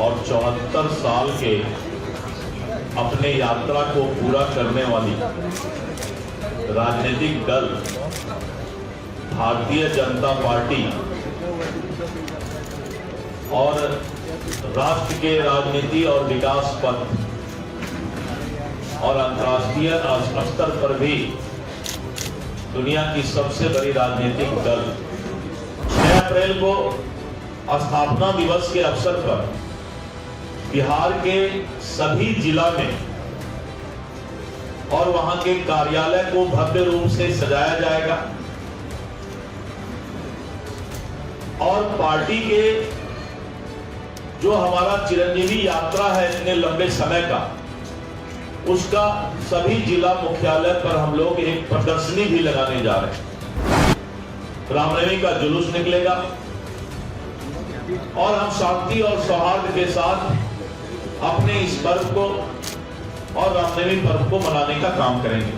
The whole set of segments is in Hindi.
और 74 साल के अपने यात्रा को पूरा करने वाली राजनीतिक दल भारतीय जनता पार्टी और राष्ट्र के राजनीति और विकास पथ और अंतर्राष्ट्रीय स्तर पर भी दुनिया की सबसे बड़ी राजनीतिक दल 6 अप्रैल को स्थापना दिवस के अवसर पर बिहार के सभी जिला में और वहां के कार्यालय को भव्य रूप से सजाया जाएगा और पार्टी के जो हमारा चिरंजीवी यात्रा है इतने लंबे समय का, उसका सभी जिला मुख्यालय पर हम लोग एक प्रदर्शनी भी लगाने जा रहे हैं। रामनवमी का जुलूस निकलेगा और हम शांति और सौहार्द के साथ अपने इस पर्व को और रामनवमी पर्व को मनाने का काम करेंगे।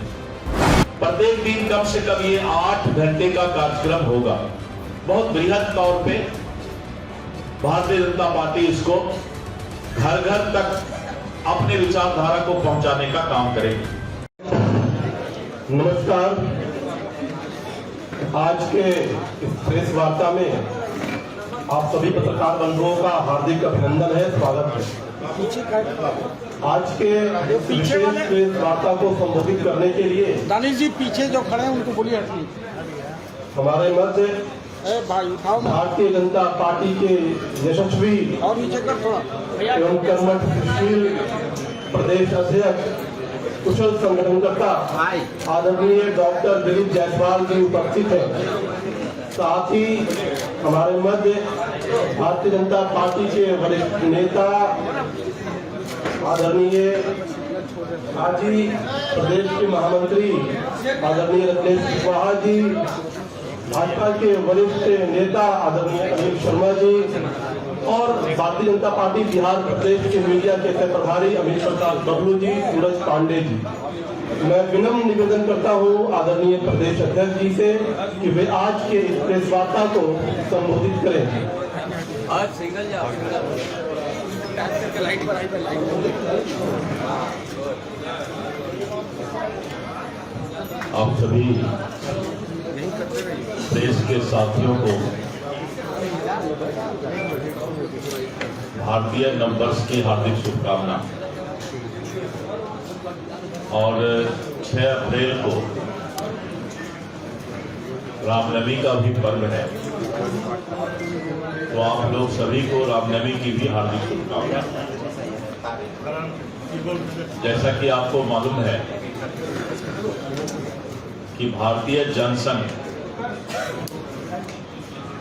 प्रत्येक दिन कम से कम ये 8 घंटे का कार्यक्रम होगा। बहुत बृहद तौर पे भारतीय जनता पार्टी इसको घर घर तक अपने विचारधारा को पहुंचाने का काम करेगी। नमस्कार। आज के इस प्रेस वार्ता में आप सभी पत्रकार बंधुओं का हार्दिक अभिनंदन है, स्वागत है। आज के विशेष प्रेस वार्ता को संबोधित करने के लिए दानिश जी पीछे जो खड़े हैं उनको बोलिए हटिए। हमारे मध्य भारतीय जनता पार्टी के यशस्वी और नीचे कर थोड़ा एवं कर्मठशील प्रदेश अध्यक्ष कुशल संगठनकर्ता आदरणीय डॉक्टर दिलीप जायसवाल जी उपस्थित हैं। साथ ही हमारे मध्य भारतीय जनता पार्टी के वरिष्ठ नेता आदरणीय माजी प्रदेश के महामंत्री आदरणीय रत्नेश कुशवाहा जी, भाजपा के वरिष्ठ नेता आदरणीय अनिल शर्मा जी और भारतीय जनता पार्टी बिहार प्रदेश के मीडिया के सह प्रभारी अमित प्रकाश बबलू जी, सूरज पांडे जी। मैं विनम्र निवेदन करता हूं आदरणीय प्रदेश अध्यक्ष जी से कि वे आज के इस प्रेस वार्ता को संबोधित करें। आज सिंगल आप सभी प्रेस के साथियों को भारतीय नववर्ष की हार्दिक शुभकामना। और 6 अप्रैल को रामनवमी का भी पर्व है, तो आप लोग सभी को रामनवमी की भी हार्दिक शुभकामना। जैसा कि आपको मालूम है कि भारतीय जनसंघ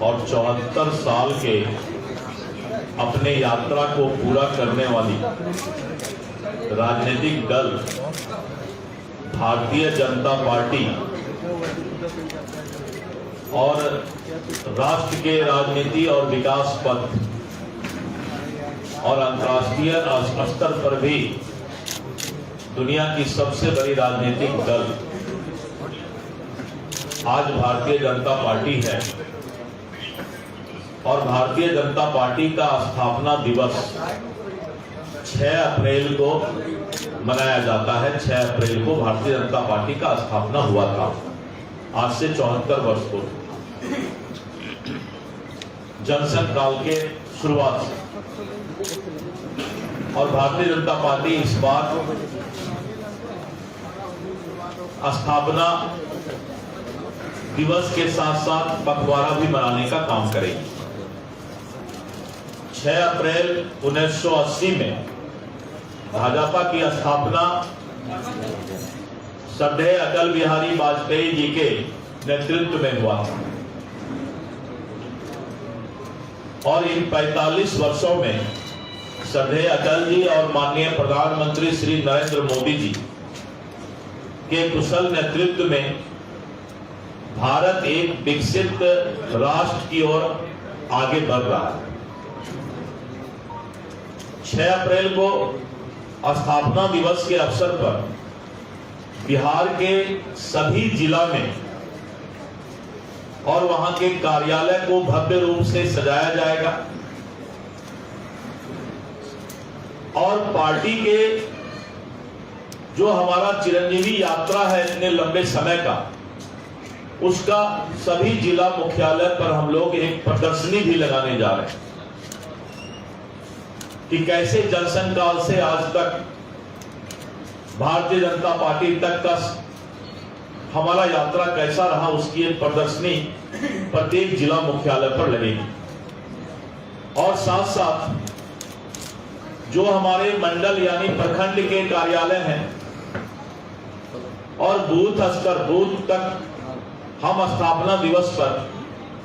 और 74 साल के अपने यात्रा को पूरा करने वाली राजनीतिक दल भारतीय जनता पार्टी और राष्ट्र के राजनीति और विकास पथ और अंतर्राष्ट्रीय स्तर पर भी दुनिया की सबसे बड़ी राजनीतिक दल आज भारतीय जनता पार्टी है। और भारतीय जनता पार्टी का स्थापना दिवस 6 अप्रैल को मनाया जाता है। 6 अप्रैल को भारतीय जनता पार्टी का स्थापना हुआ था, आज से 74 वर्ष पूर्व, जनसंघ काल के शुरुआत से। और भारतीय जनता पार्टी इस बार स्थापना दिवस के साथ साथ पखवाड़ा भी मनाने का काम करेगी। 6 अप्रैल 1980 में भाजपा की स्थापना श्रद्धेय अटल बिहारी वाजपेयी जी के नेतृत्व में हुआ और इन 45 वर्षों में श्रद्धेय अटल जी और माननीय प्रधानमंत्री श्री नरेंद्र मोदी जी के कुशल नेतृत्व में भारत एक विकसित राष्ट्र की ओर आगे बढ़ रहा है। 6 अप्रैल को स्थापना दिवस के अवसर पर बिहार के सभी जिला में और वहां के कार्यालय को भव्य रूप से सजाया जाएगा। और पार्टी के जो हमारा चिरंजीवी यात्रा है इतने लंबे समय का, उसका सभी जिला मुख्यालय पर हम लोग एक प्रदर्शनी भी लगाने जा रहे हैं कि कैसे जनसंघ काल से आज तक भारतीय जनता पार्टी तक का हमारा यात्रा कैसा रहा, उसकी एक प्रदर्शनी प्रत्येक जिला मुख्यालय पर लगेगी। और साथ साथ जो हमारे मंडल यानी प्रखंड के कार्यालय हैं और बूथ स्तर बूथ तक हम स्थापना दिवस पर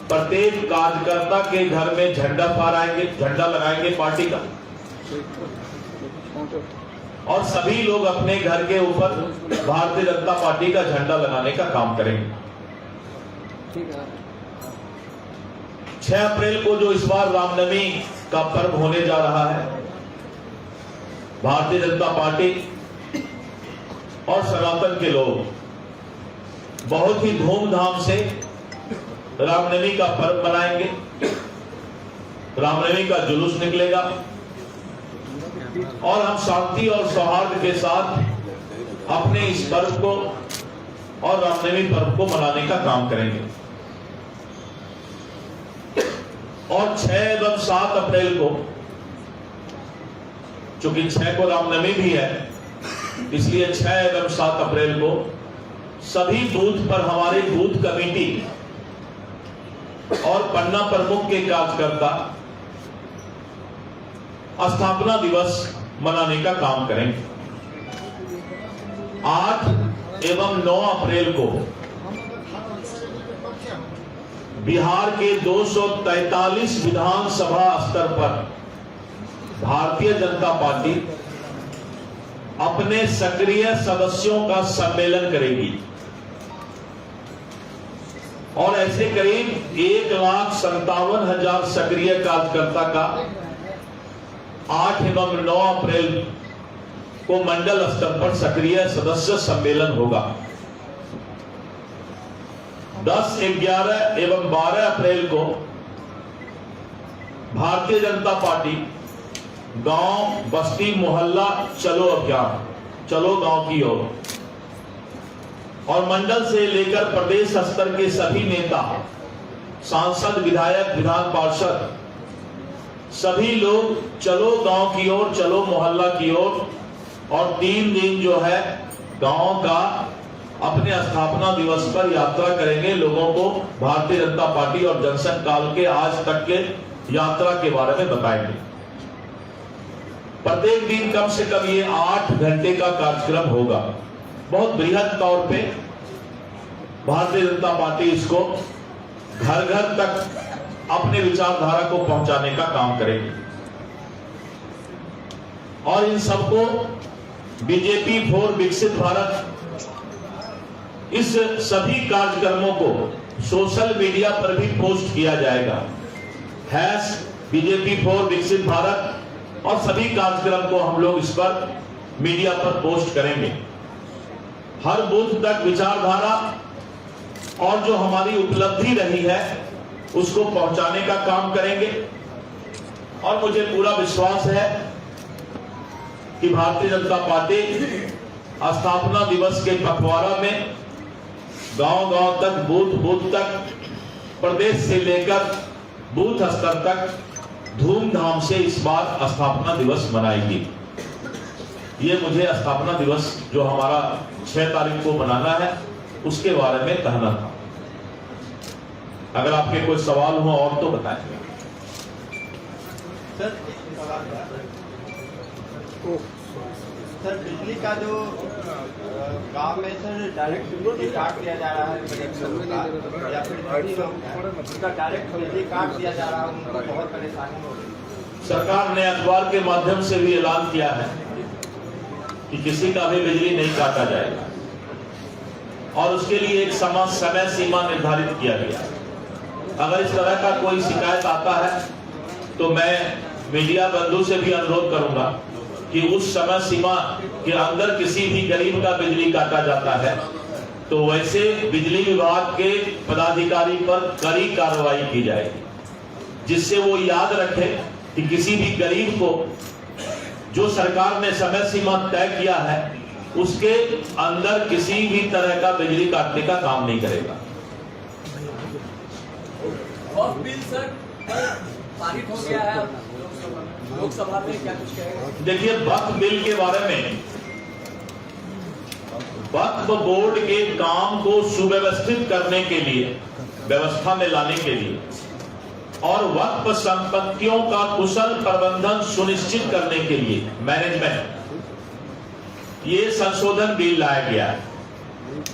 प्रत्येक कार्यकर्ता के घर में झंडा फहराएंगे, झंडा लगाएंगे पार्टी का, और सभी लोग अपने घर के ऊपर भारतीय जनता पार्टी का झंडा लगाने का काम करेंगे। 6 अप्रैल को जो इस बार रामनवमी का पर्व होने जा रहा है, भारतीय जनता पार्टी और सनातन के लोग बहुत ही धूमधाम से रामनवमी का पर्व मनाएंगे। रामनवमी का जुलूस निकलेगा और हम शांति और सौहार्द के साथ अपने इस पर्व को और रामनवमी पर्व को मनाने का काम करेंगे। और 6 एवं 7 अप्रैल को, चूंकि 6 को रामनवमी भी है, इसलिए 6 एवं 7 अप्रैल को सभी बूथ पर हमारे बूथ कमेटी और पन्ना प्रमुख के कार्यकर्ता स्थापना दिवस मनाने का काम करेंगे। 8 एवं 9 अप्रैल को बिहार के 243 विधानसभा स्तर पर भारतीय जनता पार्टी अपने सक्रिय सदस्यों का सम्मेलन करेगी और ऐसे करीब 1,57,000 सक्रिय कार्यकर्ता का 8 एवं 9 अप्रैल को मंडल स्तर पर सक्रिय सदस्य सम्मेलन होगा। 10, 11 एवं 12 अप्रैल को भारतीय जनता पार्टी गांव बस्ती मोहल्ला चलो अभियान, चलो गांव की ओर, और मंडल से लेकर प्रदेश स्तर के सभी नेता, सांसद, विधायक, विधान पार्षद, सभी लोग चलो गांव की ओर, चलो मोहल्ला की ओर, और 3 दिन जो है गांव का अपने स्थापना दिवस पर यात्रा करेंगे। लोगों को भारतीय जनता पार्टी और जनसंघ काल के आज तक के यात्रा के बारे में बताएंगे। प्रत्येक दिन कम से कम ये 8 घंटे का कार्यक्रम होगा। बहुत बृहद तौर पे भारतीय जनता पार्टी इसको घर घर तक अपने विचारधारा को पहुंचाने का काम करेगी और इन सबको बीजेपी फॉर विकसित भारत, इस सभी कार्यक्रमों को सोशल मीडिया पर भी पोस्ट किया जाएगा। बीजेपी फॉर विकसित भारत, और सभी कार्यक्रम को हम लोग इस पर मीडिया पर पोस्ट करेंगे। हर बूथ तक विचारधारा और जो हमारी उपलब्धि रही है उसको पहुंचाने का काम करेंगे। और मुझे पूरा विश्वास है कि भारतीय जनता पार्टी स्थापना दिवस के पखवाड़ा में गांव गांव तक, बूथ बूथ तक, प्रदेश से लेकर बूथ स्तर तक धूमधाम से इस बार स्थापना दिवस मनाएगी। ये मुझे स्थापना दिवस जो हमारा 6 तारीख को मनाना है उसके बारे में कहना था। अगर आपके कोई सवाल हो और तो बताएं। सर, बिजली का जो गांव में सर डायरेक्ट बिजली काट दिया जा रहा है, या फिर उनका डायरेक्ट बिजली काट दिया जा रहा है, उनको बहुत परेशानी हो रही है। सरकार ने अखबार के माध्यम से भी ऐलान किया है कि किसी का भी बिजली नहीं काटा जाएगा और उसके लिए एक समय सीमा निर्धारित किया गया। अगर इस तरह का कोई शिकायत आता है तो मैं मीडिया बंधु से भी अनुरोध करूंगा कि उस समय सीमा के अंदर किसी भी गरीब का बिजली काटा जाता है तो वैसे बिजली विभाग के पदाधिकारी पर कड़ी कार्रवाई की जाएगी, जिससे वो याद रखे कि किसी भी गरीब को जो सरकार ने समय सीमा तय किया है उसके अंदर किसी भी तरह का बिजली काटने का काम नहीं करेगा। वक्फ बिल सर पारित हो गया है लोकसभा में, क्या कुछ कहेगा? देखिए, वक्फ बिल के बारे में वक्फ बोर्ड के काम को सुव्यवस्थित करने के लिए, व्यवस्था में लाने के लिए और वक्फ संपत्तियों का कुशल प्रबंधन सुनिश्चित करने के लिए मैनेजमेंट, ये संशोधन बिल लाया गया है।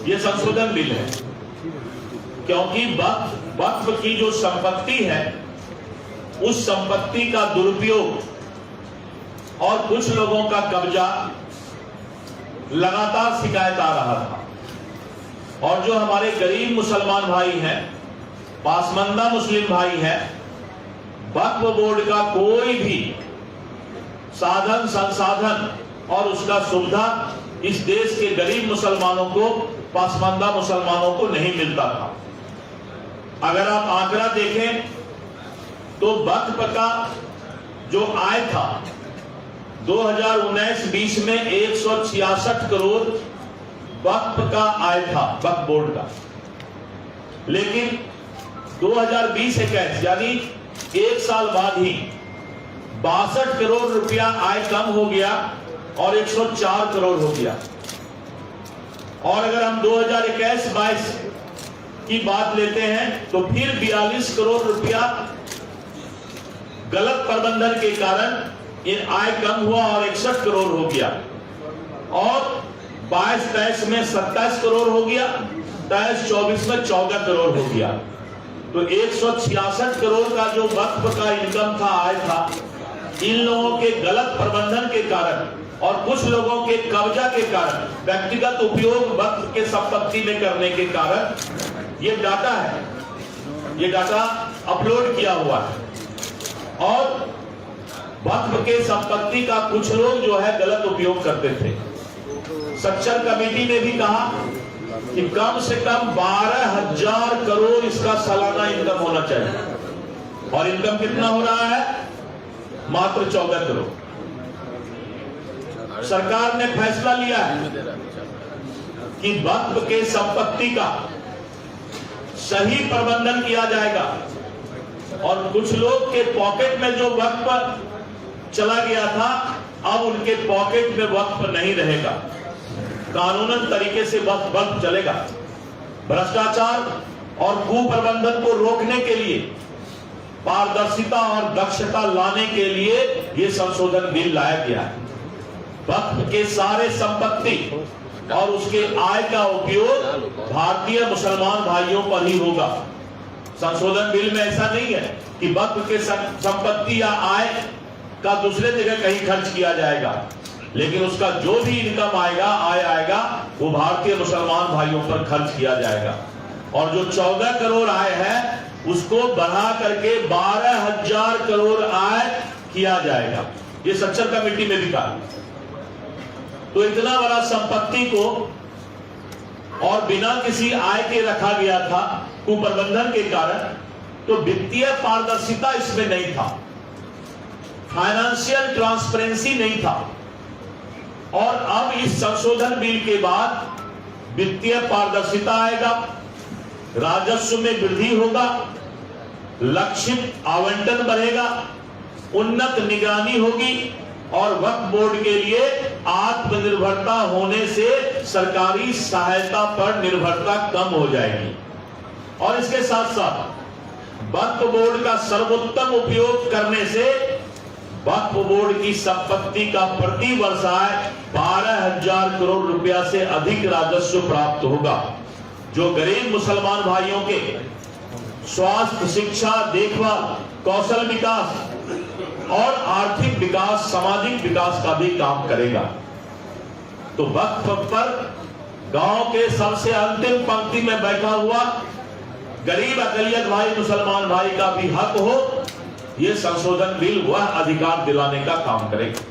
ये संशोधन बिल है क्योंकि वक्फ की जो संपत्ति है उस संपत्ति का दुरुपयोग और कुछ लोगों का कब्जा लगातार शिकायत आ रहा था। और जो हमारे गरीब मुसलमान भाई हैं, पासमंदा मुस्लिम भाई हैं, वक्फ बोर्ड का कोई भी साधन संसाधन और उसका सुविधा इस देश के गरीब मुसलमानों को, पासमंदा मुसलमानों को नहीं मिलता था। अगर आप आंकड़ा देखें तो वक्फ का जो आय था 2019-20 में 166 करोड़ वक्फ का आय था, वक्फ बोर्ड का। लेकिन 2020-21 यानी एक साल बाद ही 62 करोड़ रुपया आय कम हो गया और 104 करोड़ हो गया। और अगर हम 2021-22 की बात लेते हैं तो फिर 42 करोड़ रुपया गलत प्रबंधन के कारण ये आय कम हुआ और 61 करोड़ हो गया। और 22-23 में 27 करोड़ हो गया, 23-24 में 14 करोड़ हो गया। तो 166 करोड़ का जो वक्फ का इनकम था, आय था, इन लोगों के गलत प्रबंधन के कारण और कुछ लोगों के कब्जा के कारण, व्यक्तिगत उपयोग वक्फ के संपत्ति में करने के कारण ये डाटा है, ये डाटा अपलोड किया हुआ है। और वक्फ के संपत्ति का कुछ लोग जो है गलत उपयोग करते थे। सच्चर कमेटी ने भी कहा कि कम से कम 12,000 करोड़ इसका सालाना इनकम होना चाहिए। और इनकम कितना हो रहा है? मात्र 14 करोड़। सरकार ने फैसला लिया है कि वक्फ के संपत्ति का सही प्रबंधन किया जाएगा और कुछ लोग के पॉकेट में जो वक्फ चला गया था, अब उनके पॉकेट में वक्फ नहीं रहेगा। कानूनन तरीके से वक्फ चलेगा। भ्रष्टाचार और कुप्रबंधन को रोकने के लिए, पारदर्शिता और दक्षता लाने के लिए यह संशोधन बिल लाया गया है। वक्फ के सारे संपत्ति और उसके आय का उपयोग भारतीय मुसलमान भाइयों पर ही होगा। संशोधन बिल में ऐसा नहीं है कि वक्फ के संपत्ति या आय का दूसरे जगह कहीं खर्च किया जाएगा, लेकिन उसका जो भी इनकम आएगा, आय आएगा, वो भारतीय मुसलमान भाइयों पर खर्च किया जाएगा। और जो 14 करोड़ आय है उसको बढ़ा करके 12,000 करोड़ आय किया जाएगा। ये सच्चर कमेटी में भी कहा। तो इतना बड़ा संपत्ति को और बिना किसी आय के रखा गया था कुप्रबंधन के कारण, तो वित्तीय पारदर्शिता इसमें नहीं था, फाइनेंशियल ट्रांसपेरेंसी नहीं था। और अब इस संशोधन बिल के बाद वित्तीय पारदर्शिता आएगा, राजस्व में वृद्धि होगा, लक्षित आवंटन बढ़ेगा, उन्नत निगरानी होगी और वक्फ बोर्ड के लिए आत्मनिर्भरता होने से सरकारी सहायता पर निर्भरता कम हो जाएगी। और इसके साथ साथ वक्फ बोर्ड का सर्वोत्तम उपयोग करने से वक्फ बोर्ड की संपत्ति का प्रति वर्ष आय 12,000 करोड़ रुपया से अधिक राजस्व प्राप्त होगा, जो गरीब मुसलमान भाइयों के स्वास्थ्य, शिक्षा, देखभाल, कौशल विकास और आर्थिक विकास, सामाजिक विकास का भी काम करेगा। तो वक्फ पर गांव के सबसे अंतिम पंक्ति में बैठा हुआ गरीब अकलियत भाई, मुसलमान भाई का भी हक हो, यह संशोधन बिल वह अधिकार दिलाने का काम करेगा।